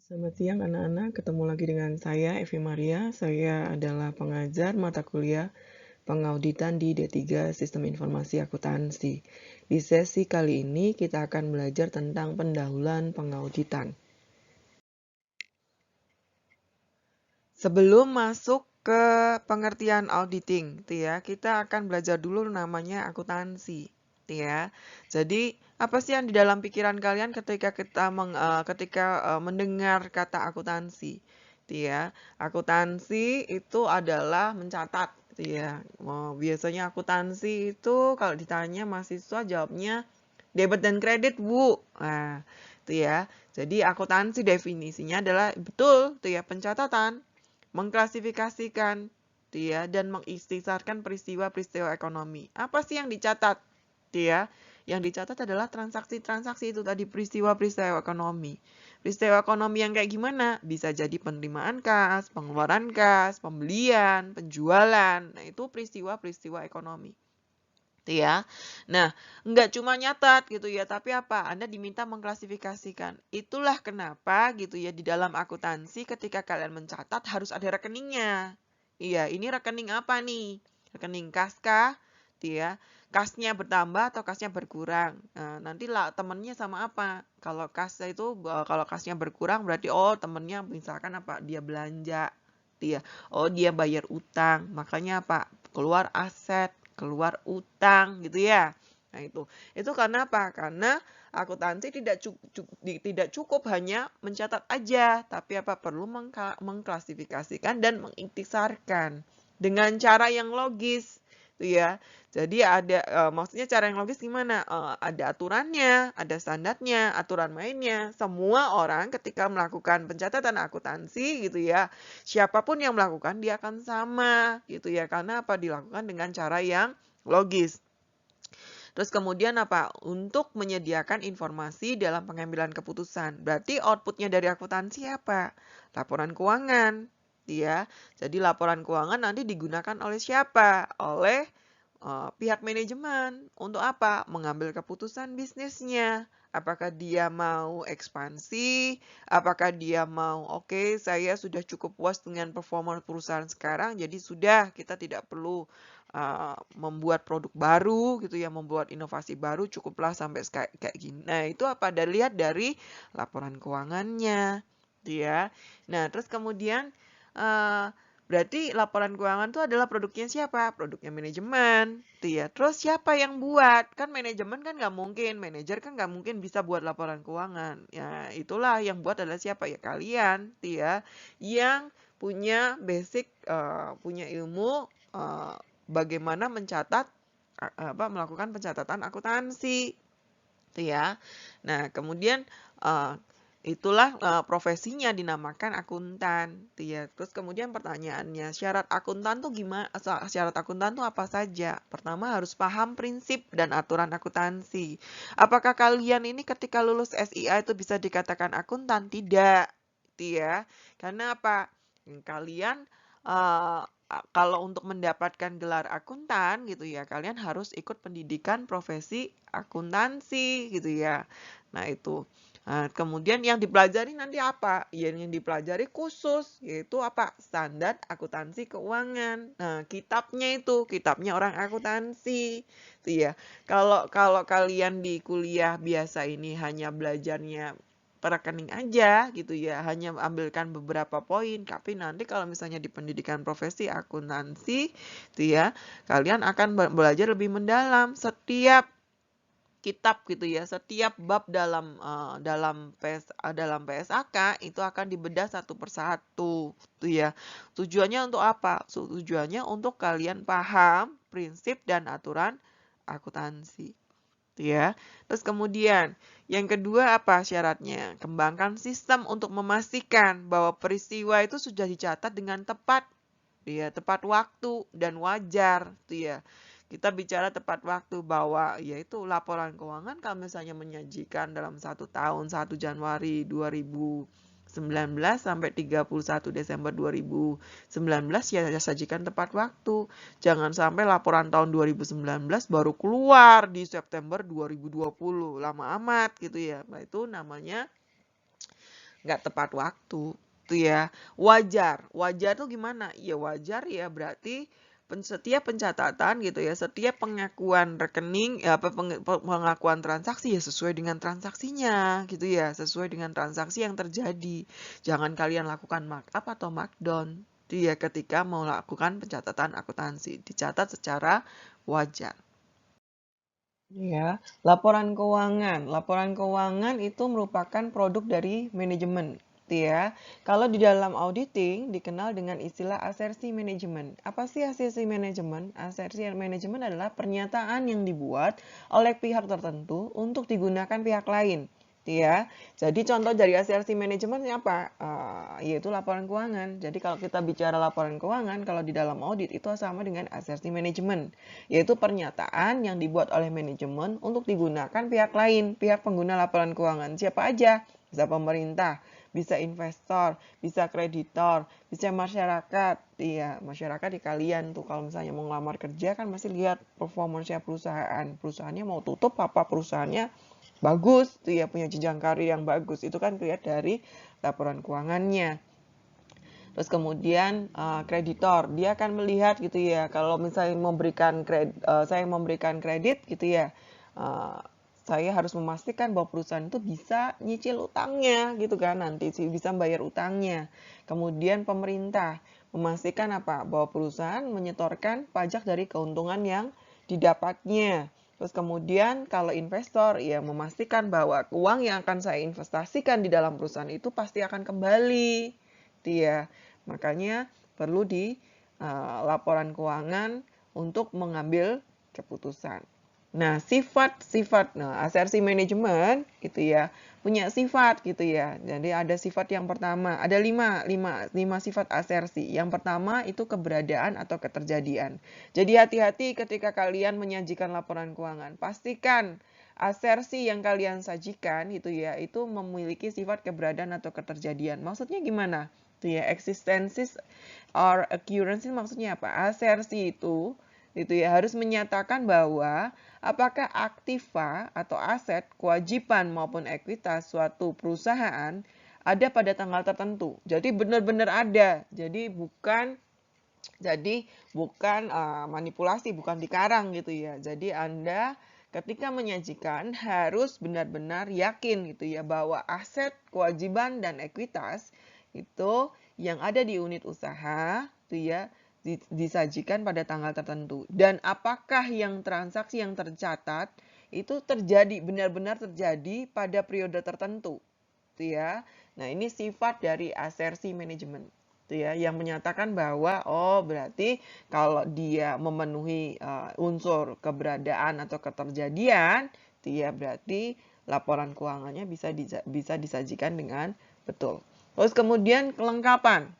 Selamat siang anak-anak, ketemu lagi dengan saya Evi Maria. Saya adalah pengajar mata kuliah pengauditan di D3 Sistem Informasi Akuntansi. Di sesi kali ini kita akan belajar tentang pendahuluan pengauditan. Sebelum masuk ke pengertian auditing, kita akan belajar dulu namanya akuntansi, ya. Jadi apa sih yang di dalam pikiran kalian ketika kita mendengar kata akuntansi, ya? Akuntansi itu adalah mencatat, ya. Biasanya akuntansi itu kalau ditanya mahasiswa jawabnya debit dan kredit, Bu. Nah, ya. Jadi akuntansi definisinya adalah betul, ya, pencatatan, mengklasifikasikan, dan mengikhtisarkan peristiwa-peristiwa ekonomi. Apa sih yang dicatat? Yang dicatat adalah transaksi-transaksi itu tadi, peristiwa-peristiwa ekonomi. Peristiwa ekonomi yang kayak gimana? Bisa jadi penerimaan kas, pengeluaran kas, pembelian, penjualan. Nah, itu peristiwa-peristiwa ekonomi. Nah, nggak cuma nyatat gitu ya, tapi apa? Anda diminta mengklasifikasikan. Itulah kenapa gitu ya, di dalam akuntansi ketika kalian mencatat harus ada rekeningnya. Iya, ini rekening apa nih? Rekening kas kah? Kasnya bertambah atau kasnya berkurang. Nah, nanti lah temennya sama apa? Kalau kalau kasnya berkurang berarti temennya misalkan apa? Dia belanja. Dia bayar utang. Makanya apa? Keluar aset, keluar utang gitu ya. Nah, itu karena apa? Karena akuntansi tidak cukup hanya mencatat aja, tapi apa? Perlu mengklasifikasikan dan mengintisarkan dengan cara yang logis, ya. Jadi maksudnya cara yang logis gimana? Ada aturannya, ada standarnya, aturan mainnya. Semua orang ketika melakukan pencatatan akuntansi gitu ya, siapapun yang melakukan dia akan sama gitu ya, karena apa? Dilakukan dengan cara yang logis. Terus kemudian apa? Untuk menyediakan informasi dalam pengambilan keputusan. Berarti outputnya dari akuntansi apa? Laporan keuangan. Jadi laporan keuangan nanti digunakan oleh siapa? Oleh pihak manajemen. Untuk apa? Mengambil keputusan bisnisnya. Apakah dia mau ekspansi? Apakah dia mau, oke, saya sudah cukup puas dengan performa perusahaan sekarang, jadi sudah, kita tidak perlu membuat produk baru gitu ya, membuat inovasi baru, cukuplah sampai kayak gini. Nah, itu apa? Lihat dari laporan keuangannya, ya. Nah, terus kemudian berarti laporan keuangan itu adalah produknya siapa? Produknya manajemen, Terus siapa yang buat? Kan manajemen kan nggak mungkin, manajer kan nggak mungkin bisa buat laporan keuangan. Ya, itulah yang buat adalah siapa? Ya kalian, yang punya basic, punya ilmu bagaimana melakukan pencatatan akuntansi, Nah, kemudian itulah profesinya dinamakan akuntan, Terus kemudian pertanyaannya, syarat akuntan tuh gimana? Syarat akuntan tuh apa saja? Pertama harus paham prinsip dan aturan akuntansi. Apakah kalian ini ketika lulus SIA itu bisa dikatakan akuntan? Tidak, Karena apa? Kalian kalau untuk mendapatkan gelar akuntan gitu ya, kalian harus ikut pendidikan profesi akuntansi gitu ya. Nah, itu. Nah, kemudian yang dipelajari nanti apa? Yang dipelajari khusus, yaitu apa? Standar akuntansi keuangan. Nah, kitabnya orang akuntansi. Kalau kalian di kuliah biasa ini hanya belajarnya rekening aja gitu ya, hanya ambilkan beberapa poin, tapi nanti kalau misalnya di pendidikan profesi akuntansi kalian akan belajar lebih mendalam. Setiap kitab gitu ya, setiap bab dalam PSAK itu akan dibedah satu persatu Tujuannya untuk apa? Tujuannya untuk kalian paham prinsip dan aturan akuntansi. Terus kemudian yang kedua apa syaratnya? Kembangkan sistem untuk memastikan bahwa peristiwa itu sudah dicatat dengan tepat, tepat waktu dan wajar, Kita bicara tepat waktu bahwa yaitu laporan keuangan kalau misalnya menyajikan dalam 1 tahun 1 Januari 2019 sampai 31 Desember 2019 ya sajikan tepat waktu. Jangan sampai laporan tahun 2019 baru keluar di September 2020. Lama amat gitu ya. Nah, itu namanya nggak tepat waktu, tuh ya. Wajar, wajar tuh gimana? Ya wajar ya berarti setiap pencatatan gitu ya, setiap pengakuan rekening, ya apa pengakuan transaksi ya sesuai dengan transaksinya gitu ya, sesuai dengan transaksi yang terjadi. Jangan kalian lakukan markup atau markdown, tuh ya ketika mau lakukan pencatatan akuntansi, dicatat secara wajar. Ya, laporan keuangan. Laporan keuangan itu merupakan produk dari manajemen, ya. Kalau di dalam auditing dikenal dengan istilah asersi manajemen. Apa sih asersi manajemen? Asersi manajemen adalah pernyataan yang dibuat oleh pihak tertentu untuk digunakan pihak lain. Ya, jadi contoh dari asersi manajemen apa? Yaitu laporan keuangan. Jadi kalau kita bicara laporan keuangan, kalau di dalam audit itu sama dengan asersi manajemen, yaitu pernyataan yang dibuat oleh manajemen untuk digunakan pihak lain, pihak pengguna laporan keuangan. Siapa aja? Bisa pemerintah, bisa investor, bisa kreditor, bisa masyarakat. Iya, masyarakat di kalian tuh kalau misalnya mau ngelamar kerja kan masih lihat performance-nya perusahaan. Perusahaannya mau tutup apa perusahaannya bagus, tuh ya punya jenjang karir yang bagus. Itu kan kelihatan dari laporan keuangannya. Terus kemudian kreditor, dia akan melihat gitu ya, kalau misalnya saya memberikan kredit gitu ya, saya harus memastikan bahwa perusahaan itu bisa nyicil utangnya gitu kan, nanti sih bisa bayar utangnya. Kemudian pemerintah memastikan apa? Bahwa perusahaan menyetorkan pajak dari keuntungan yang didapatnya. Terus kemudian kalau investor ya memastikan bahwa uang yang akan saya investasikan di dalam perusahaan itu pasti akan kembali. Dia makanya perlu di laporan keuangan untuk mengambil keputusan. Nah, sifat-sifat, asersi manajemen itu ya punya sifat gitu ya. Jadi ada sifat yang pertama, ada lima sifat asersi. Yang pertama itu keberadaan atau keterjadian. Jadi hati-hati ketika kalian menyajikan laporan keuangan. Pastikan asersi yang kalian sajikan itu ya, itu memiliki sifat keberadaan atau keterjadian. Maksudnya gimana? Itu ya, existences or occurrence maksudnya apa? Asersi itu ya harus menyatakan bahwa apakah aktiva atau aset, kewajiban maupun ekuitas suatu perusahaan ada pada tanggal tertentu. Jadi benar-benar ada. Jadi bukan manipulasi, bukan dikarang gitu ya. Jadi Anda ketika menyajikan harus benar-benar yakin gitu ya bahwa aset, kewajiban dan ekuitas itu yang ada di unit usaha itu ya disajikan pada tanggal tertentu. Dan apakah yang transaksi yang tercatat itu terjadi benar-benar terjadi pada periode tertentu. Itu ya. Nah, ini sifat dari asersi manajemen. Itu ya, yang menyatakan bahwa oh berarti kalau dia memenuhi unsur keberadaan atau keterjadian, itu ya berarti laporan keuangannya bisa disajikan dengan betul. Terus kemudian kelengkapan.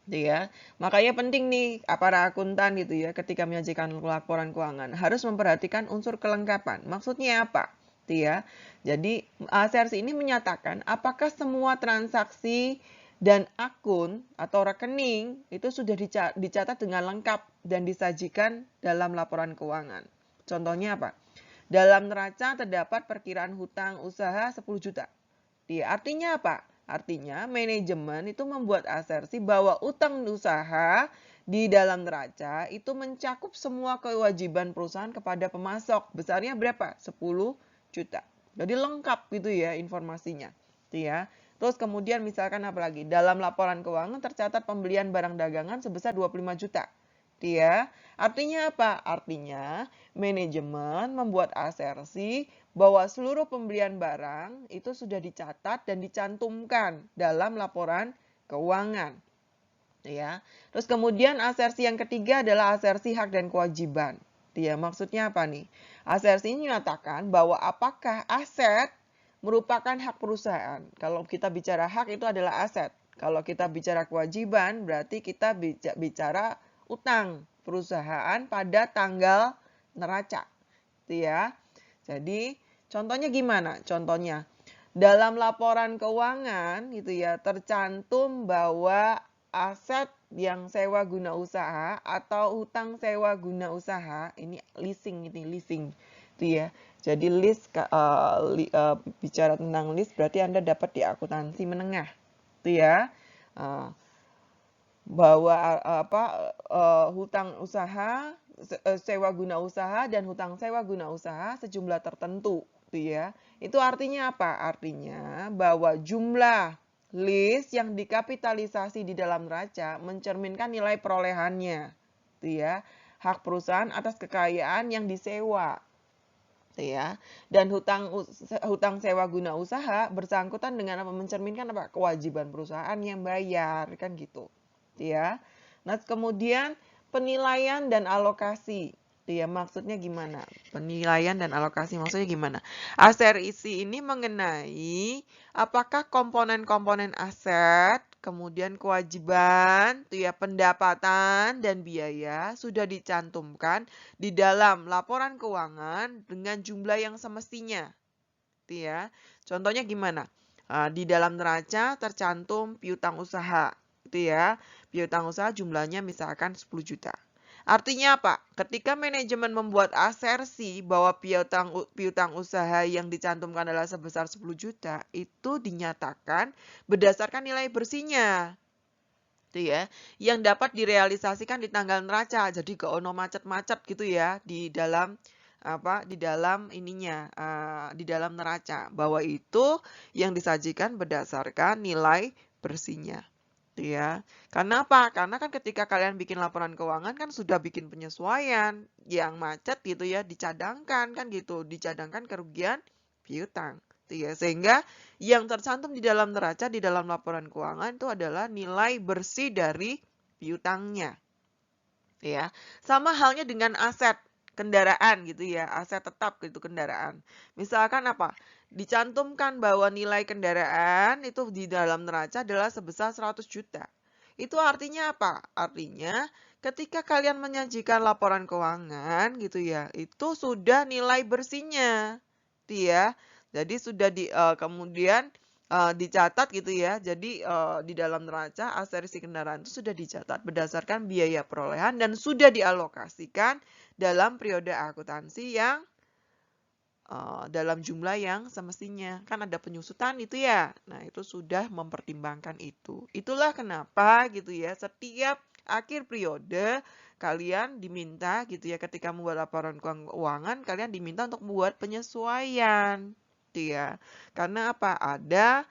Gitu ya. Makanya penting nih para akuntan gitu ya ketika menyajikan laporan keuangan harus memperhatikan unsur kelengkapan. Maksudnya apa? Gitu ya. Jadi asersi ini menyatakan apakah semua transaksi dan akun atau rekening itu sudah dicatat dengan lengkap dan disajikan dalam laporan keuangan. Contohnya apa? Dalam neraca terdapat perkiraan hutang usaha 10 juta. Artinya apa? Artinya manajemen itu membuat asersi bahwa utang usaha di dalam neraca itu mencakup semua kewajiban perusahaan kepada pemasok. Besarnya berapa? 10 juta. Jadi lengkap gitu ya informasinya. Ya. Terus kemudian misalkan apa lagi? Dalam laporan keuangan tercatat pembelian barang dagangan sebesar 25 juta. Ya. Artinya apa? Artinya manajemen membuat asersi bahwa seluruh pembelian barang itu sudah dicatat dan dicantumkan dalam laporan keuangan. Ya. Terus kemudian asersi yang ketiga adalah asersi hak dan kewajiban. Ya, maksudnya apa nih? Asersi ini menyatakan bahwa apakah aset merupakan hak perusahaan. Kalau kita bicara hak itu adalah aset. Kalau kita bicara kewajiban berarti kita bicara utang perusahaan pada tanggal neraca. Itu ya. Jadi contohnya gimana? Contohnya dalam laporan keuangan gitu ya tercantum bahwa aset yang sewa guna usaha atau utang sewa guna usaha ini leasing itu ya Jadi list bicara tentang list berarti Anda dapat di akuntansi menengah. Itu ya. Bahwa hutang usaha, sewa guna usaha dan hutang sewa guna usaha sejumlah tertentu, gitu ya. Itu artinya apa? Artinya bahwa jumlah list yang dikapitalisasi di dalam neraca mencerminkan nilai perolehannya, gitu ya. Hak perusahaan atas kekayaan yang disewa, gitu ya. Dan hutang sewa guna usaha bersangkutan dengan apa? Mencerminkan apa? Kewajiban perusahaan yang bayar, kan gitu. Ya. Nah, kemudian penilaian dan alokasi. Ya, maksudnya gimana? Penilaian dan alokasi maksudnya gimana? Aserisi ini mengenai apakah komponen-komponen aset, kemudian kewajiban, ya, pendapatan dan biaya sudah dicantumkan di dalam laporan keuangan dengan jumlah yang semestinya. Ya. Contohnya gimana? Di dalam neraca tercantum piutang usaha, gitu ya. Piutang usaha jumlahnya misalkan 10 juta. Artinya apa? Ketika manajemen membuat asersi bahwa piutang usaha yang dicantumkan adalah sebesar 10 juta, itu dinyatakan berdasarkan nilai bersihnya, gitu ya, yang dapat direalisasikan di tanggal neraca. Jadi gak ono macet-macet gitu ya di dalam di dalam neraca, bahwa itu yang disajikan berdasarkan nilai bersihnya, ya. Karena apa? Karena kan ketika kalian bikin laporan keuangan kan sudah bikin penyesuaian yang macet gitu ya, dicadangkan kan gitu, dicadangkan kerugian piutang, ya. Sehingga yang tercantum di dalam neraca di dalam laporan keuangan itu adalah nilai bersih dari piutangnya, ya. Sama halnya dengan aset kendaraan gitu ya, aset tetap gitu kendaraan. Misalkan apa? Dicantumkan bahwa nilai kendaraan itu di dalam neraca adalah sebesar 100 juta. Itu artinya apa? Artinya ketika kalian menyajikan laporan keuangan gitu ya, itu sudah nilai bersihnya. Gitu ya. Jadi sudah kemudian dicatat gitu ya. Jadi di dalam neraca aserisi kendaraan itu sudah dicatat berdasarkan biaya perolehan dan sudah dialokasikan dalam periode akuntansi yang dalam jumlah yang semestinya. Kan ada penyusutan itu ya. Nah, itu sudah mempertimbangkan itu. Itulah kenapa gitu ya, setiap akhir periode kalian diminta gitu ya, ketika membuat laporan keuangan, kalian diminta untuk membuat penyesuaian. Gitu ya. Karena apa? Ada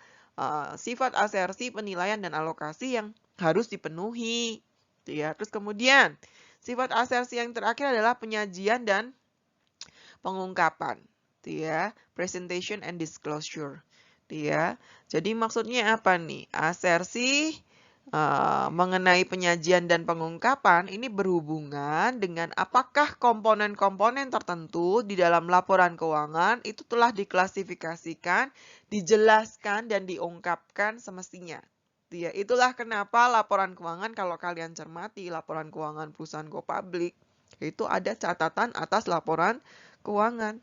sifat asersi, penilaian, dan alokasi yang harus dipenuhi. Gitu ya. Terus kemudian, sifat asersi yang terakhir adalah penyajian dan pengungkapan, ya, presentation and disclosure, ya. Jadi maksudnya apa nih? Asersi mengenai penyajian dan pengungkapan ini berhubungan dengan apakah komponen-komponen tertentu di dalam laporan keuangan itu telah diklasifikasikan, dijelaskan, dan diungkapkan semestinya. Ya, itulah kenapa laporan keuangan, kalau kalian cermati laporan keuangan perusahaan go public, itu ada catatan atas laporan keuangan.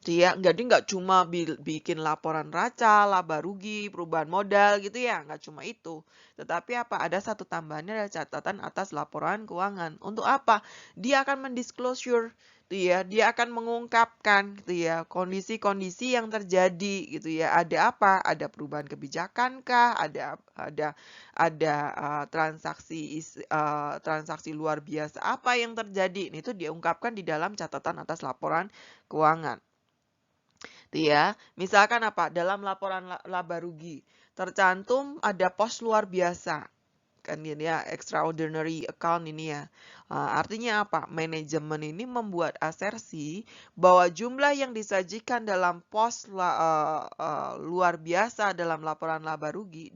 Dia jadi nggak cuma bikin laporan neraca, laba rugi, perubahan modal gitu ya, nggak cuma itu. Tetapi apa? Ada satu tambahannya, ada catatan atas laporan keuangan. Untuk apa? Dia akan mendisclosure, gitu ya. Dia akan mengungkapkan, gitu ya, kondisi-kondisi yang terjadi, gitu ya. Ada apa? Ada perubahan kebijakan kah? Ada transaksi luar biasa apa yang terjadi? Itu diungkapkan di dalam catatan atas laporan keuangan. Ya, misalkan apa? Dalam laporan laba rugi tercantum ada pos luar biasa. Kan ini ya, extraordinary account ini ya. Artinya apa? Manajemen ini membuat asersi bahwa jumlah yang disajikan dalam pos luar biasa dalam laporan laba rugi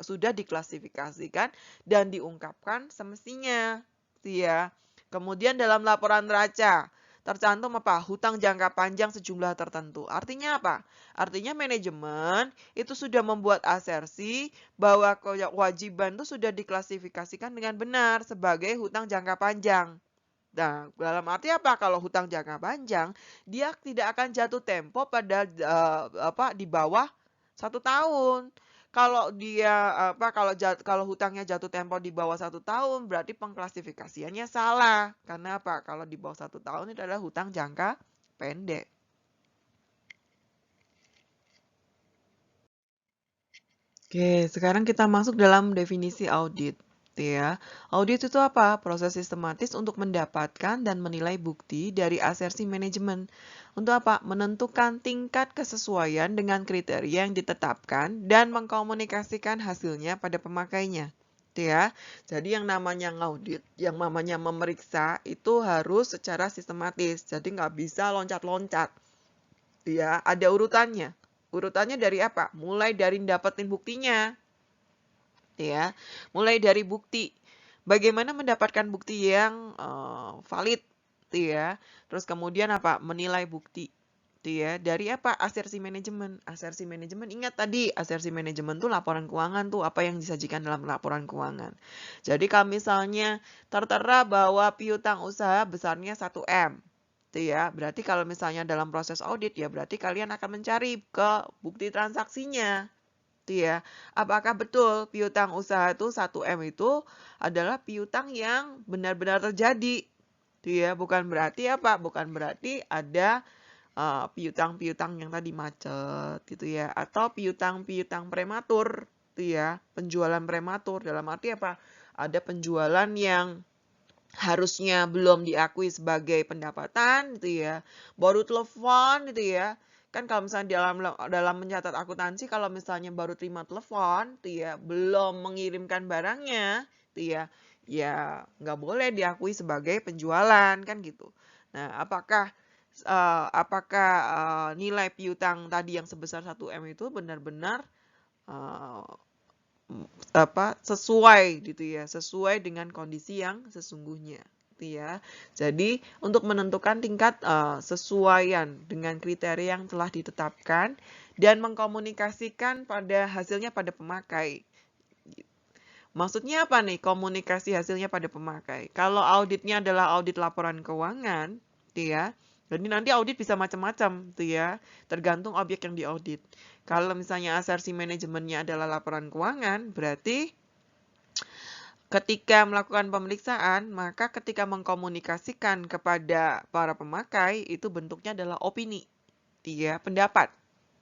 sudah diklasifikasikan dan diungkapkan semestinya. Ya. Kemudian dalam laporan neraca tercantum apa? Hutang jangka panjang sejumlah tertentu. Artinya apa? Artinya manajemen itu sudah membuat asersi bahwa kewajiban itu sudah diklasifikasikan dengan benar sebagai hutang jangka panjang. Nah, dalam arti apa? Kalau hutang jangka panjang, dia tidak akan jatuh tempo pada di bawah 1 tahun. Kalau kalau hutangnya jatuh tempo di bawah 1 tahun, berarti pengklasifikasiannya salah. Karena apa? Kalau di bawah 1 tahun itu adalah hutang jangka pendek. Oke, sekarang kita masuk dalam definisi audit. Ya, audit itu apa? Proses sistematis untuk mendapatkan dan menilai bukti dari asersi manajemen. Untuk apa? Menentukan tingkat kesesuaian dengan kriteria yang ditetapkan dan mengkomunikasikan hasilnya pada pemakainya. Ya, jadi yang namanya ngaudit, yang namanya memeriksa itu harus secara sistematis. Jadi nggak bisa loncat-loncat. Ya, ada urutannya. Urutannya dari apa? Mulai dari dapetin buktinya. Ya, mulai dari bukti. Bagaimana mendapatkan bukti yang valid, ya. Terus kemudian apa? Menilai bukti, ya. Dari apa? Asersi manajemen. Asersi manajemen, ingat tadi, asersi manajemen tuh laporan keuangan tuh apa yang disajikan dalam laporan keuangan. Jadi kalau misalnya tertera bahwa piutang usaha besarnya 1 M, ya. Berarti kalau misalnya dalam proses audit ya berarti kalian akan mencari ke bukti transaksinya. Ya, apakah betul piutang usaha itu 1 M itu adalah piutang yang benar-benar terjadi? Ya, bukan berarti apa? Bukan berarti ada piutang-piutang yang tadi macet gitu ya, atau piutang-piutang prematur, ya, penjualan prematur dalam arti apa? Ada penjualan yang harusnya belum diakui sebagai pendapatan gitu ya, baru telepon gitu ya. Kan kalau misalnya dalam mencatat akuntansi, kalau misalnya baru terima telepon gitu ya, belum mengirimkan barangnya gitu ya, ya nggak boleh diakui sebagai penjualan kan gitu. Nah, apakah nilai piutang tadi yang sebesar 1 M itu benar-benar eh, sesuai gitu ya, sesuai dengan kondisi yang sesungguhnya gitu ya. Jadi untuk menentukan tingkat sesuaian dengan kriteria yang telah ditetapkan dan mengkomunikasikan pada hasilnya pada pemakai. Maksudnya apa nih komunikasi hasilnya pada pemakai? Kalau auditnya adalah audit laporan keuangan, gitu ya. Jadi nanti audit bisa macam-macam, tuh ya, tergantung objek yang diaudit. Kalau misalnya asersi manajemennya adalah laporan keuangan, berarti ketika melakukan pemeriksaan, maka ketika mengkomunikasikan kepada para pemakai, itu bentuknya adalah opini, ya, pendapat.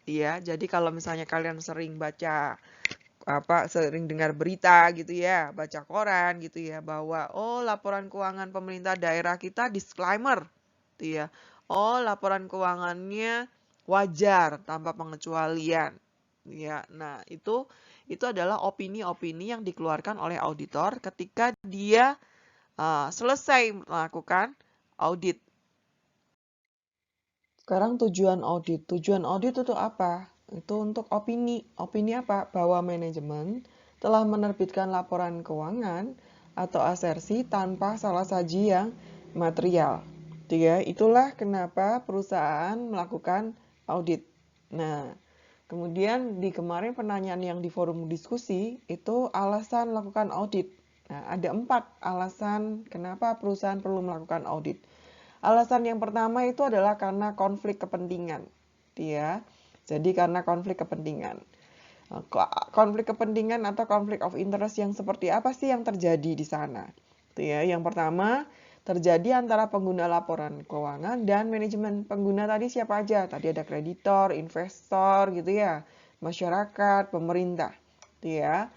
Ya, jadi kalau misalnya kalian sering baca sering dengar berita gitu ya, baca koran gitu ya, bahwa oh laporan keuangan pemerintah daerah kita disclaimer gitu ya. Oh, laporan keuangannya wajar tanpa pengecualian. Ya, nah itu adalah opini-opini yang dikeluarkan oleh auditor ketika dia selesai melakukan audit. Sekarang tujuan audit. Tujuan audit itu apa? Itu untuk opini. Opini apa? Bahwa manajemen telah menerbitkan laporan keuangan atau asersi tanpa salah saji yang material. Itulah kenapa perusahaan melakukan audit. Nah, kemudian di kemarin pertanyaan yang di forum diskusi itu alasan melakukan audit. Nah, ada 4 alasan kenapa perusahaan perlu melakukan audit. Alasan yang pertama itu adalah karena konflik kepentingan. Ya. Jadi karena konflik kepentingan. Konflik kepentingan atau konflik of interest yang seperti apa sih yang terjadi di sana? Ya. Yang pertama, terjadi antara pengguna laporan keuangan dan manajemen. Pengguna tadi siapa aja? Tadi ada kreditor, investor gitu ya, masyarakat, pemerintah. Ya.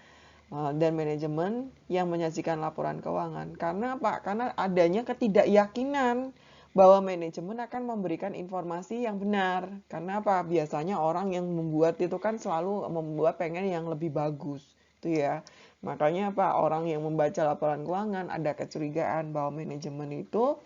Dan manajemen yang menyajikan laporan keuangan. Karena apa? Karena adanya ketidakyakinan bahwa manajemen akan memberikan informasi yang benar. Karena apa? Biasanya orang yang membuat itu kan selalu membuat pengen yang lebih bagus, itu ya. Makanya apa? Orang yang membaca laporan keuangan ada kecurigaan bahwa manajemen itu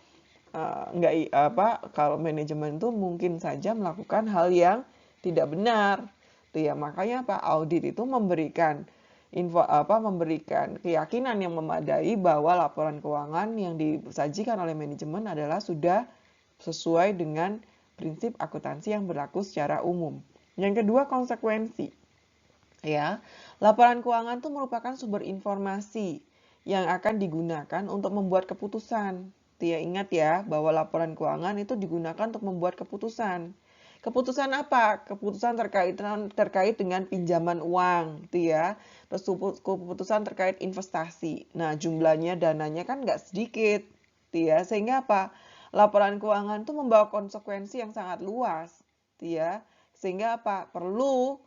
kalau manajemen itu mungkin saja melakukan hal yang tidak benar, itu ya. Makanya apa? Audit itu memberikan memberikan keyakinan yang memadai bahwa laporan keuangan yang disajikan oleh manajemen adalah sudah sesuai dengan prinsip akuntansi yang berlaku secara umum. Yang kedua, konsekuensi. Ya, laporan keuangan itu merupakan sumber informasi yang akan digunakan untuk membuat keputusan. Ingat ya, bahwa laporan keuangan itu digunakan untuk membuat keputusan. Keputusan apa? Keputusan terkait dengan pinjaman uang, ya. Terus keputusan terkait investasi. Nah, jumlahnya dananya kan nggak sedikit, ya. Sehingga apa? laporan keuangan itu membawa konsekuensi yang sangat luas, ya. Sehingga apa? Perlu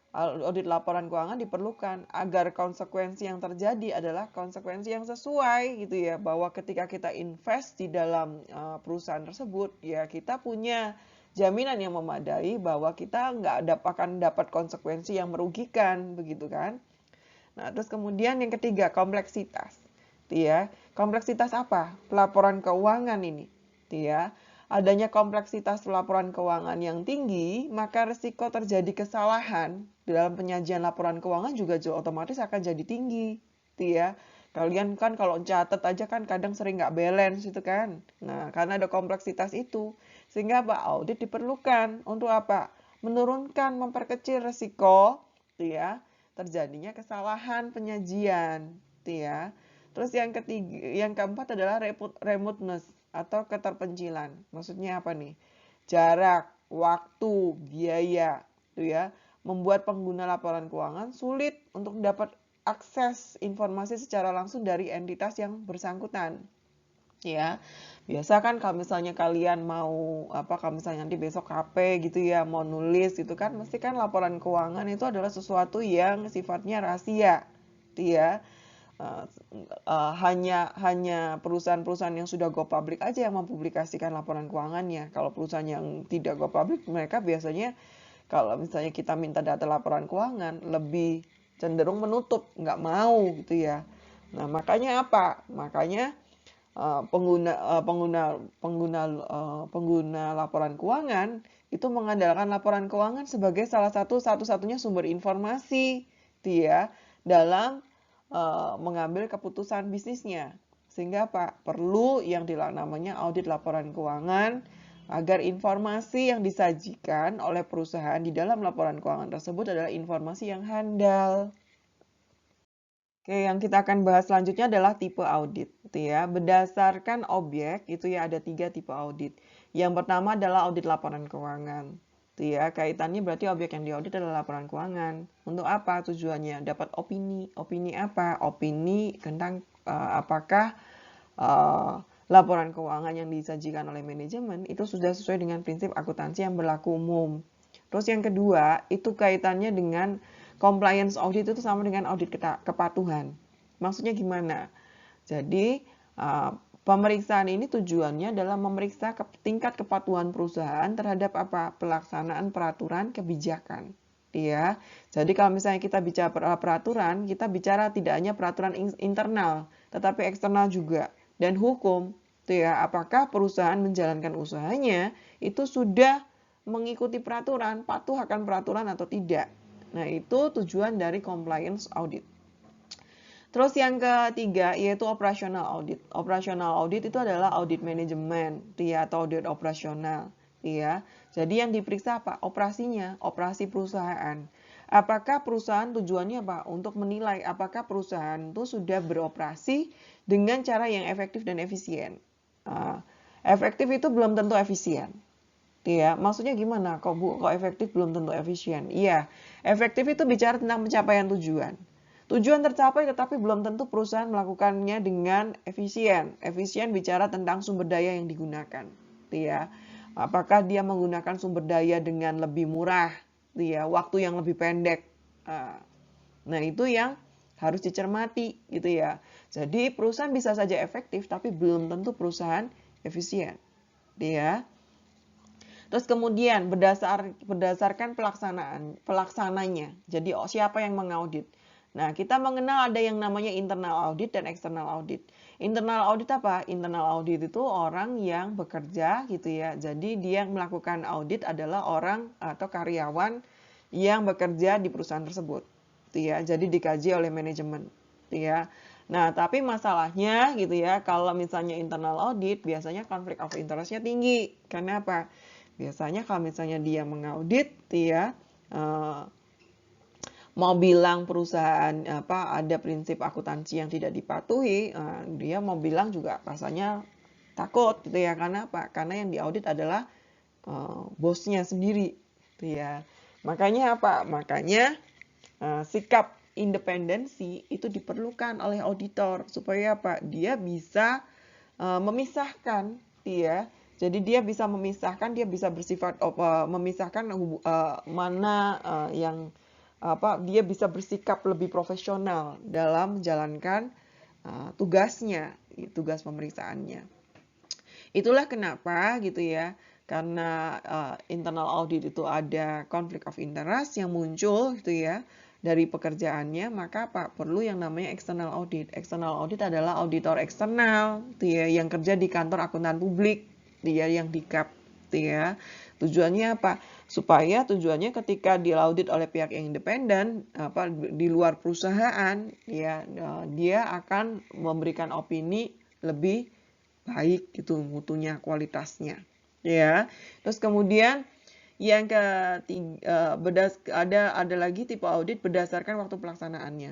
audit laporan keuangan diperlukan agar konsekuensi yang terjadi adalah konsekuensi yang sesuai gitu ya, bahwa ketika kita invest di dalam perusahaan tersebut ya kita punya jaminan yang memadai bahwa kita nggak akan dapat konsekuensi yang merugikan begitu kan. Nah terus kemudian yang ketiga kompleksitas, ya kompleksitas apa? Pelaporan keuangan ini, ya. Adanya kompleksitas laporan keuangan yang tinggi, maka risiko terjadi kesalahan dalam penyajian laporan keuangan juga otomatis akan jadi tinggi, ya. Kalian kan kalau catat aja kan kadang sering nggak balance itu kan. Nah, karena ada kompleksitas itu, sehingga apa? Audit diperlukan untuk apa? Menurunkan, memperkecil risiko, ya, terjadinya kesalahan penyajian, ya. Terus yang ketiga, yang keempat adalah remoteness atau keterpencilan. Maksudnya apa nih? Jarak, waktu, biaya, tuh ya, membuat pengguna laporan keuangan sulit untuk dapat akses informasi secara langsung dari entitas yang bersangkutan. Ya, biasa kan kalau misalnya kalian mau kalau misalnya nanti besok KP gitu ya, mau nulis gitu kan, mesti kan laporan keuangan itu adalah sesuatu yang sifatnya rahasia, ya. Hanya perusahaan-perusahaan yang sudah go public aja yang mempublikasikan laporan keuangannya. Kalau perusahaan yang tidak go public, mereka biasanya kalau misalnya kita minta data laporan keuangan, lebih cenderung menutup, nggak mau gitu ya. Nah makanya apa? Makanya pengguna laporan keuangan itu mengandalkan laporan keuangan sebagai satu-satunya sumber informasi, ya, dalam mengambil keputusan bisnisnya. Sehingga apa? Perlu yang namanya audit laporan keuangan agar informasi yang disajikan oleh perusahaan di dalam laporan keuangan tersebut adalah informasi yang handal. Oke, yang kita akan bahas selanjutnya adalah tipe audit, ya. Berdasarkan objek, itu ya ada 3 tipe audit. Yang pertama adalah audit laporan keuangan. Ya, kaitannya berarti objek yang diaudit adalah laporan keuangan. Untuk apa tujuannya? Dapat opini. Opini apa? Opini tentang apakah laporan keuangan yang disajikan oleh manajemen itu sudah sesuai dengan prinsip akuntansi yang berlaku umum. Terus yang kedua, itu kaitannya dengan compliance audit itu sama dengan audit kepatuhan. Maksudnya gimana? Jadi, pemeriksaan ini tujuannya adalah memeriksa tingkat kepatuhan perusahaan terhadap pelaksanaan peraturan kebijakan. Ya, jadi kalau misalnya kita bicara peraturan, kita bicara tidak hanya peraturan internal, tetapi eksternal juga dan hukum. Ya, apakah perusahaan menjalankan usahanya itu sudah mengikuti peraturan, patuh akan peraturan atau tidak. Nah, itu tujuan dari compliance audit. Terus yang ketiga yaitu operational audit. Operational audit itu adalah audit manajemen, ya, atau audit operasional, ya. Jadi yang diperiksa apa? Operasinya, operasi perusahaan. Apakah perusahaan tujuannya apa? Untuk menilai apakah perusahaan itu sudah beroperasi dengan cara yang efektif dan efisien. Efektif itu belum tentu efisien. Ya, maksudnya gimana? Kok efektif belum tentu efisien? Iya, efektif itu bicara tentang pencapaian tujuan. Tujuan tercapai tetapi belum tentu perusahaan melakukannya dengan efisien. Efisien bicara tentang sumber daya yang digunakan. Ya. Apakah dia menggunakan sumber daya dengan lebih murah, ya, waktu yang lebih pendek. Nah, itu yang harus dicermati gitu ya. Jadi perusahaan bisa saja efektif tapi belum tentu perusahaan efisien. Ya. Terus kemudian berdasarkan pelaksananya. Jadi siapa yang mengaudit? Nah, kita mengenal ada yang namanya internal audit dan external audit. Internal audit apa? Internal audit itu orang yang bekerja gitu ya. Jadi dia yang melakukan audit adalah orang atau karyawan yang bekerja di perusahaan tersebut. Ya, jadi dikaji oleh manajemen. Ya. Nah, tapi masalahnya gitu ya, kalau misalnya internal audit biasanya konflik of interest-nya tinggi. Karena apa? Biasanya kalau misalnya dia mengaudit, ya mau bilang perusahaan ada prinsip akuntansi yang tidak dipatuhi, dia mau bilang juga rasanya takut gitu ya. Karena apa? Karena yang diaudit adalah bosnya sendiri, gitu ya. Makanya apa? Makanya sikap independensi itu diperlukan oleh auditor supaya apa? Dia bisa memisahkan ya. Jadi dia bisa memisahkan, dia bisa bersifat memisahkan mana yang dia bisa bersikap lebih profesional dalam menjalankan tugasnya, tugas pemeriksaannya. Itulah kenapa gitu ya, karena internal audit itu ada conflict of interest yang muncul gitu ya dari pekerjaannya, maka perlu yang namanya external audit. External audit adalah auditor eksternal gitu ya, yang kerja di kantor akuntan publik, dia yang di KAP gitu ya. Tujuannya apa? Supaya tujuannya ketika diaudit oleh pihak yang independen di luar perusahaan ya, dia akan memberikan opini lebih baik gitu mutunya, kualitasnya ya. Terus kemudian yang ketiga, ada lagi tipe audit berdasarkan waktu pelaksanaannya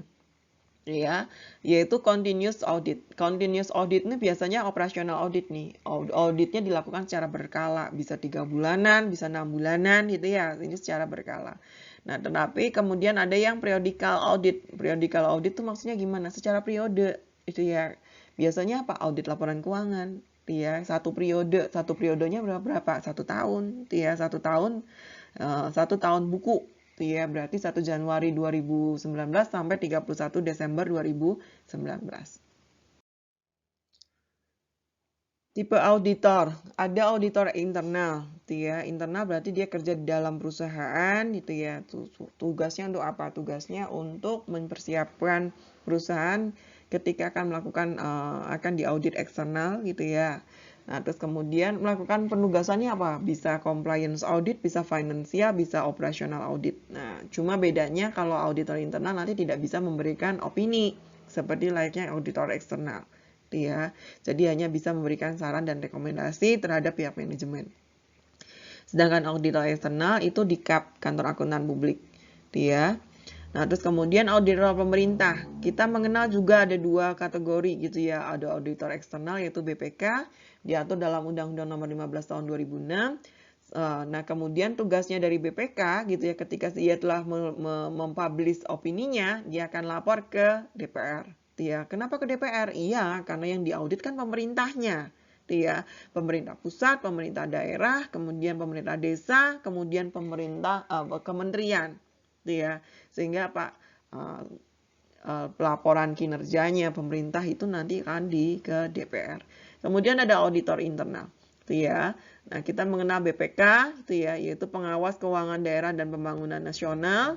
ya, yaitu continuous audit. Continuous audit ini biasanya operasional audit nih. Auditnya dilakukan secara berkala, bisa 3 bulanan, bisa 6 bulanan gitu ya. Ini secara berkala. Nah, tetapi kemudian ada yang periodical audit. Periodical audit itu maksudnya gimana? Secara periode itu ya. Biasanya apa? Audit laporan keuangan. Ya, satu periodenya berapa? 1 tahun, ya 1 tahun, 1 tahun buku. Ya, berarti 1 Januari 2019 sampai 31 Desember 2019. Tipe auditor, ada auditor internal, gitu ya. Internal berarti dia kerja di dalam perusahaan, gitu ya. Tugasnya untuk apa? Tugasnya untuk mempersiapkan perusahaan ketika akan melakukan akan diaudit eksternal, gitu ya. Nah, terus kemudian melakukan penugasannya apa? Bisa compliance audit, bisa financial, bisa operational audit. Nah, cuma bedanya kalau auditor internal nanti tidak bisa memberikan opini seperti layaknya auditor eksternal. Ya. Jadi hanya bisa memberikan saran dan rekomendasi terhadap pihak manajemen. Sedangkan auditor eksternal itu di KAP, kantor akuntan publik. Ya. Nah, terus kemudian auditor pemerintah. Kita mengenal juga ada 2 kategori gitu ya. Ada auditor eksternal yaitu BPK, diatur dalam Undang-Undang Nomor 15 Tahun 2006. Nah, kemudian tugasnya dari BPK gitu ya, ketika dia telah mempublish opininya, dia akan lapor ke DPR. Ya, kenapa ke DPR? Iya, karena yang diaudit kan pemerintahnya. Ya, pemerintah pusat, pemerintah daerah, kemudian pemerintah desa, kemudian pemerintah kementerian. Ya, sehingga Pak pelaporan kinerjanya pemerintah itu nanti akan ke DPR. Kemudian ada auditor internal, gitu ya. Nah, kita mengenal BPK, gitu ya, yaitu pengawas keuangan daerah dan pembangunan nasional.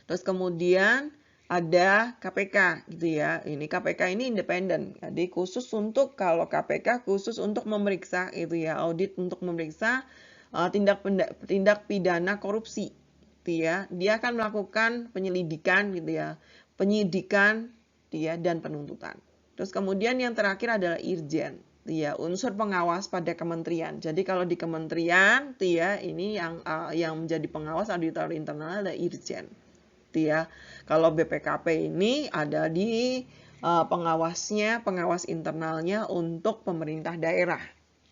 Terus kemudian ada KPK, gitu ya. Ini KPK ini independen, jadi khusus untuk kalau KPK khusus untuk memeriksa, gitu ya, audit untuk memeriksa tindak pidana korupsi. Ya, dia akan melakukan penyelidikan gitu ya, penyidikan ya, dan penuntutan. Terus kemudian yang terakhir adalah Irjen, ya, unsur pengawas pada kementerian. Jadi kalau di kementerian ya, ini yang menjadi pengawas auditor internal adalah Irjen. Ya, kalau BPKP ini ada di pengawasnya, pengawas internalnya untuk pemerintah daerah.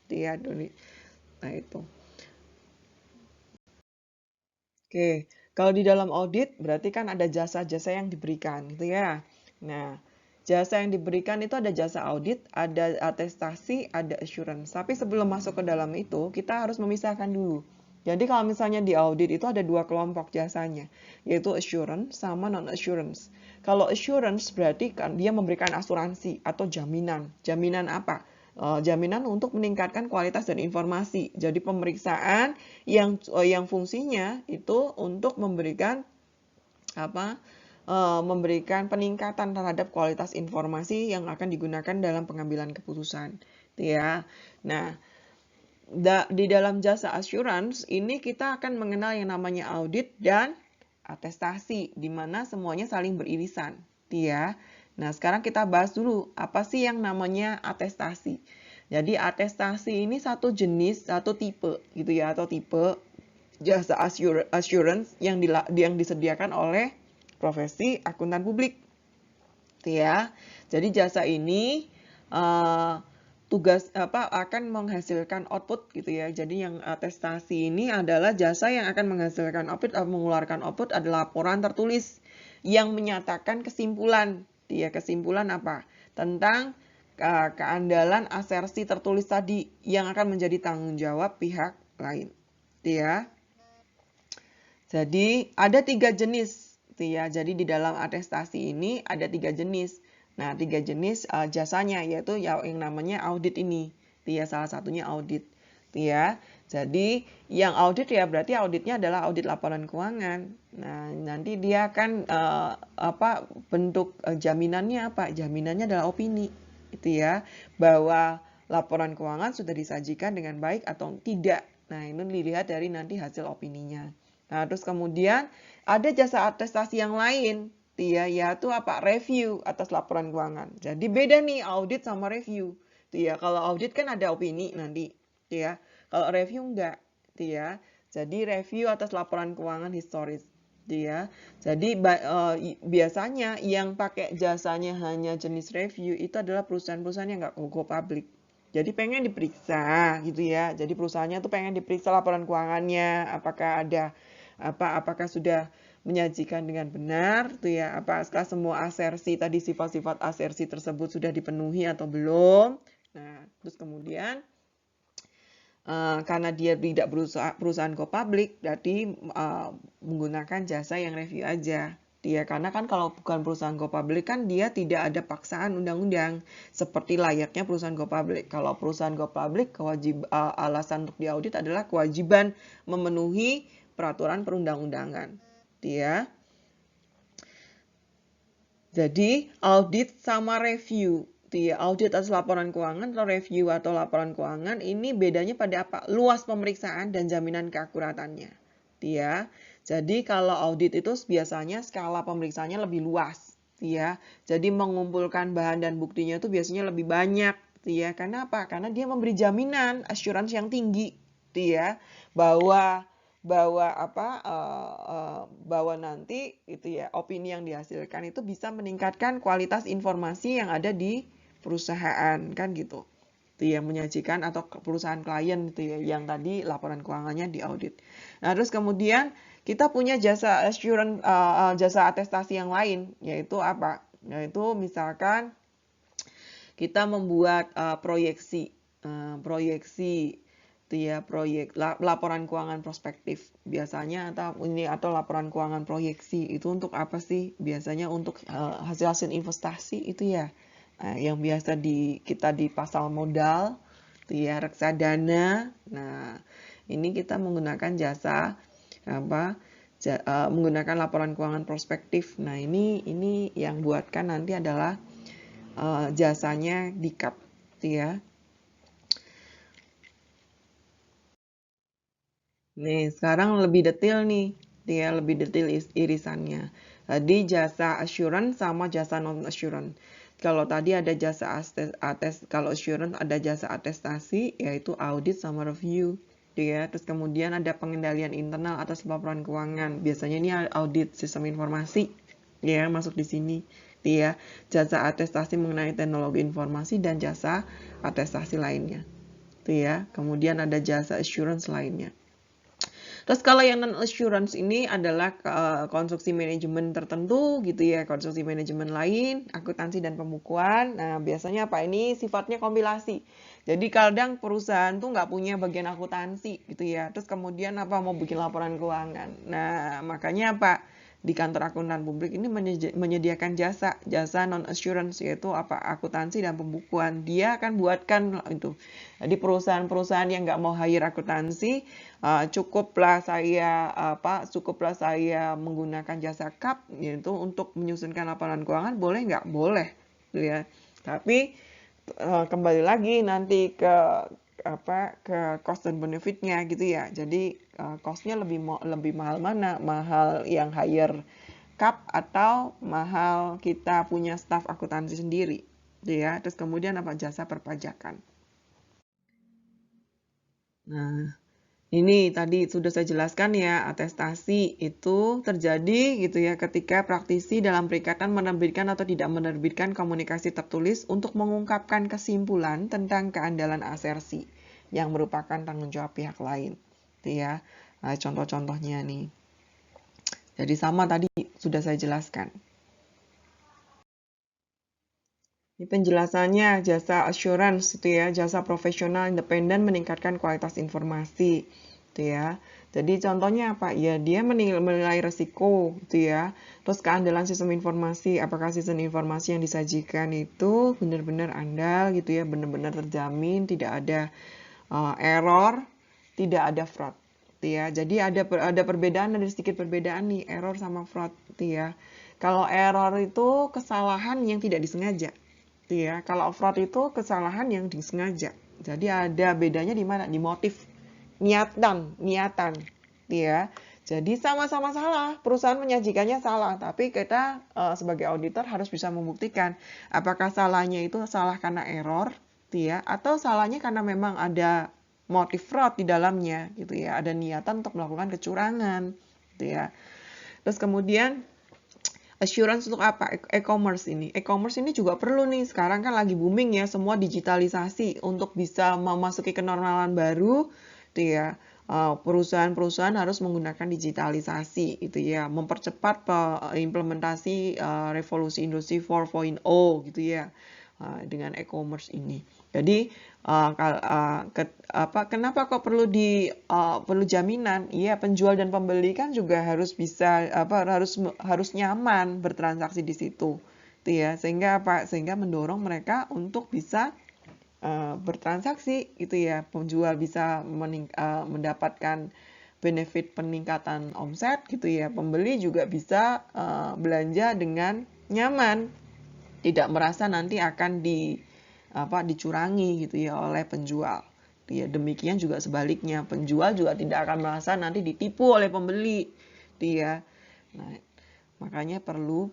Ya, nah itu. Oke, kalau di dalam audit berarti kan ada jasa-jasa yang diberikan gitu ya. Nah, jasa yang diberikan itu ada jasa audit, ada atestasi, ada assurance. Tapi sebelum masuk ke dalam itu, kita harus memisahkan dulu. Jadi kalau misalnya di audit itu ada 2 kelompok jasanya, yaitu assurance sama non-assurance. Kalau assurance berarti kan dia memberikan asuransi atau jaminan. Jaminan apa? Jaminan untuk meningkatkan kualitas dan informasi. Jadi pemeriksaan yang fungsinya itu untuk memberikan memberikan peningkatan terhadap kualitas informasi yang akan digunakan dalam pengambilan keputusan, ya. Nah, di dalam jasa assurance ini kita akan mengenal yang namanya audit dan atestasi, di mana semuanya saling beririsan, ya. Nah, sekarang kita bahas dulu apa sih yang namanya atestasi. Jadi atestasi ini satu jenis, satu tipe gitu ya, atau tipe jasa assurance yang disediakan oleh profesi akuntan publik. Ya. Jadi jasa ini tugas akan menghasilkan output gitu ya. Jadi yang atestasi ini adalah jasa yang akan menghasilkan output atau mengeluarkan output adalah laporan tertulis yang menyatakan kesimpulan. Ya, kesimpulan apa? Tentang keandalan asersi tertulis tadi yang akan menjadi tanggung jawab pihak lain. Ya. Jadi ada 3 jenis. Ya. Jadi di dalam atestasi ini ada 3 jenis. Nah, 3 jenis jasanya yaitu yang namanya audit ini. Ya, salah satunya audit. Ya. Jadi yang audit ya berarti auditnya adalah audit laporan keuangan. Nah, nanti dia akan bentuk jaminannya apa? Jaminannya adalah opini. Itu ya, bahwa laporan keuangan sudah disajikan dengan baik atau tidak. Nah, ini dilihat dari nanti hasil opininya. Nah, terus kemudian ada jasa atestasi yang lain, yaitu apa? Review atas laporan keuangan. Jadi beda nih audit sama review. Kalau audit kan ada opini nanti, ya. Kalau review enggak, ya. Jadi review atas laporan keuangan historis. Ya. Jadi biasanya yang pakai jasanya hanya jenis review itu adalah perusahaan-perusahaan yang nggak go public. Jadi pengen diperiksa gitu ya. Jadi perusahaannya tuh pengen diperiksa laporan keuangannya, apakah sudah menyajikan dengan benar tuh ya, apakah semua asersi tadi sifat-sifat asersi tersebut sudah dipenuhi atau belum. Nah, terus kemudian karena dia tidak perusahaan go public, berarti menggunakan jasa yang review aja. Karena kan kalau bukan perusahaan go public kan dia tidak ada paksaan undang-undang seperti layaknya perusahaan go public. Kalau perusahaan go public, alasan untuk diaudit adalah kewajiban memenuhi peraturan perundang-undangan. Jadi audit sama review. Audit atas laporan keuangan atau review atau laporan keuangan ini bedanya pada apa? Luas pemeriksaan dan jaminan keakuratannya. Jadi kalau audit itu biasanya skala pemeriksaannya lebih luas. Jadi mengumpulkan bahan dan buktinya itu biasanya lebih banyak. Karena apa? Karena dia memberi jaminan, assurance yang tinggi. Bahwa nanti opini yang dihasilkan itu bisa meningkatkan kualitas informasi yang ada di perusahaan kan gitu. Yang menyajikan atau perusahaan klien yang tadi laporan keuangannya diaudit. Nah, terus kemudian kita punya jasa assurance jasa atestasi yang lain yaitu apa? Yaitu misalkan kita membuat proyeksi proyek laporan keuangan prospektif biasanya atau laporan keuangan proyeksi itu untuk apa sih? Biasanya untuk hasil-hasil investasi itu ya. Yang biasa kita di pasar modal reksadana. Nah, ini kita menggunakan jasa menggunakan laporan keuangan prospektif. Nah, ini yang buatkan nanti adalah jasanya DICAP Nih, sekarang lebih detail nih. Lebih detail irisannya. Tadi jasa assurance sama jasa non-assurance. Kalau tadi ada jasa kalau assurance ada jasa atestasi, yaitu audit sama review. Terus kemudian ada pengendalian internal atas laporan keuangan. Biasanya ini audit sistem informasi. Masuk di sini. Jasa atestasi mengenai teknologi informasi dan jasa atestasi lainnya. Kemudian ada jasa assurance lainnya. Terus kalau yang non-assurance ini adalah konstruksi manajemen tertentu gitu ya, konstruksi manajemen lain, akuntansi dan pembukuan. Nah, biasanya apa? Ini sifatnya kompilasi. Jadi kadang perusahaan tuh nggak punya bagian akuntansi gitu ya. Terus kemudian mau bikin laporan keuangan. Nah, makanya apa? Di kantor akuntan publik ini menyediakan jasa non-assurance yaitu akuntansi dan pembukuan. Dia akan buatkan itu. Jadi perusahaan-perusahaan yang nggak mau hire akuntansi, cukuplah saya menggunakan jasa CAP yaitu untuk menyusunkan laporan keuangan, boleh nggak? Boleh, ya. Tapi kembali lagi nanti ke cost dan benefitnya gitu ya. Jadi costnya lebih mahal mana? Mahal yang hire CAP atau mahal kita punya staf akuntansi sendiri, Terus kemudian jasa perpajakan. Nah, ini tadi sudah saya jelaskan ya, atestasi itu terjadi gitu ya ketika praktisi dalam perikatan menerbitkan atau tidak menerbitkan komunikasi tertulis untuk mengungkapkan kesimpulan tentang keandalan asersi yang merupakan tanggung jawab pihak lain. Nah, contoh-contohnya nih. Jadi sama tadi sudah saya jelaskan. Ini penjelasannya jasa assurance itu ya, jasa profesional independen meningkatkan kualitas informasi itu ya. Jadi contohnya apa? Ya dia menilai resiko itu ya. Terus keandalan sistem informasi, apakah sistem informasi yang disajikan itu benar-benar andal gitu ya, benar-benar terjamin, tidak ada error, tidak ada fraud. Gitu ya. Jadi ada perbedaan, ada sedikit perbedaan nih error sama fraud gitu ya. Kalau error itu kesalahan yang tidak disengaja. Gitu ya. Kalau fraud itu kesalahan yang disengaja. Jadi ada bedanya di mana? Di motif, niatan, gitu ya. Jadi sama-sama salah, perusahaan menyajikannya salah, tapi kita sebagai auditor harus bisa membuktikan apakah salahnya itu salah karena error, gitu ya, atau salahnya karena memang ada motif fraud di dalamnya, gitu ya, ada niatan untuk melakukan kecurangan, gitu ya. Terus kemudian assurance untuk apa? E-commerce ini. E-commerce ini juga perlu nih. Sekarang kan lagi booming ya, semua digitalisasi untuk bisa memasuki kenormalan baru, itu ya. Perusahaan-perusahaan harus menggunakan digitalisasi itu ya, mempercepat implementasi revolusi industri 4.0 gitu ya, dengan e-commerce ini. Jadi kenapa kok perlu jaminan? Iya, penjual dan pembeli kan juga harus bisa harus nyaman bertransaksi di situ. Itu ya, sehingga mendorong mereka untuk bisa bertransaksi gitu ya. Penjual bisa mendapatkan benefit peningkatan omset gitu ya. Pembeli juga bisa belanja dengan nyaman, tidak merasa nanti akan dicurangi gitu ya oleh penjual. Ya, demikian juga sebaliknya, penjual juga tidak akan merasa nanti ditipu oleh pembeli. Dia, nah, makanya perlu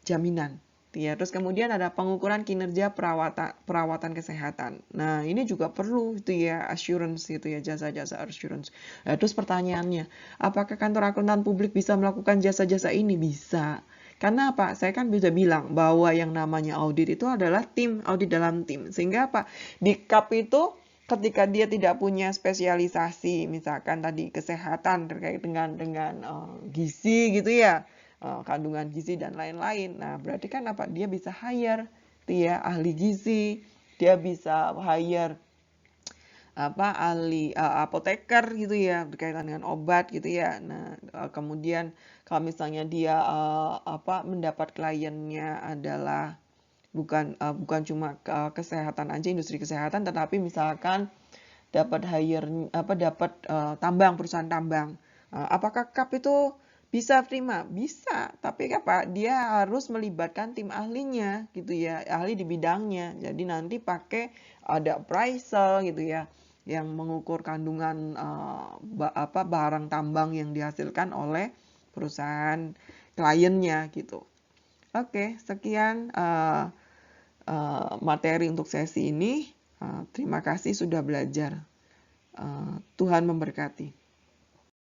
jaminan. Ya, terus kemudian ada pengukuran kinerja perawatan kesehatan. Nah, ini juga perlu itu ya, assurance gitu ya, jasa-jasa assurance. Nah, terus pertanyaannya, apakah kantor akuntan publik bisa melakukan jasa-jasa ini? Bisa. Karena apa? Saya kan bisa bilang bahwa yang namanya audit itu adalah tim, audit dalam tim. Sehingga apa? Di KAP itu ketika dia tidak punya spesialisasi, misalkan tadi kesehatan terkait dengan gizi gitu ya, kandungan gizi dan lain-lain. Nah, berarti kan apa? Dia bisa hire dia ahli gizi, dia bisa hire ahli apoteker gitu ya, berkaitan dengan obat gitu ya. Nah, kemudian kalau misalnya dia mendapat kliennya adalah bukan cuma kesehatan aja, industri kesehatan, tetapi misalkan dapat dapat perusahaan tambang. Apakah KAP itu bisa terima? Bisa, tapi apa? Dia harus melibatkan tim ahlinya gitu ya, ahli di bidangnya. Jadi nanti pakai ada appraisal gitu ya, yang mengukur kandungan barang tambang yang dihasilkan oleh perusahaan kliennya gitu. Oke, sekian materi untuk sesi ini. Terima kasih sudah belajar. Tuhan memberkati.